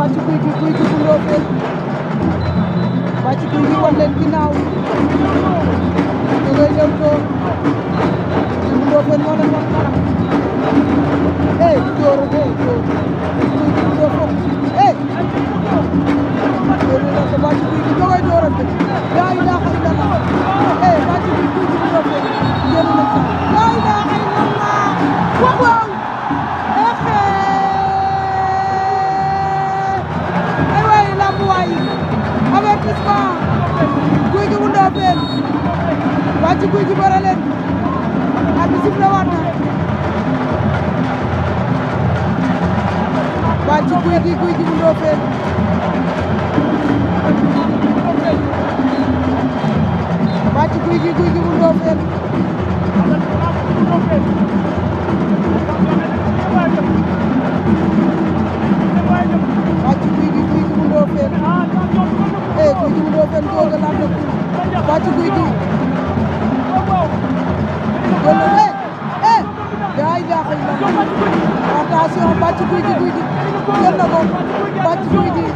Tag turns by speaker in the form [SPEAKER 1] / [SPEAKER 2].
[SPEAKER 1] Bathie Gouy Gui bu Ndofène Bathie Gouy Gui wan leen ginnaaw ñu ngay lewtoo bu Ndofène moo leen wan kanam door Gouy Gui bu Ndofène loolu la ko Bathie Gouy Gui ñoo ngay doorante laa ilaaha illallah Bathie Gouy Gui bu Ndofène génn na ca laa ilaaha illallah waaw waaw ay waay lamb waay avertissement Gouy Gui bu Ndofène Bathie Gouy Gui bëre leen arbitre sifflé waat na Bathie Gouy Gui bu Ndofène Bathie Gouy Gui bu Ndofène Bathie Gouy Gui bu Ndofène Gouy Gui bu Ndofène doog a laal na Bathie Gouy Gui laa ilaaha illallah attention Bathie Gouy Gui jël na ko Bathie Gouy Gui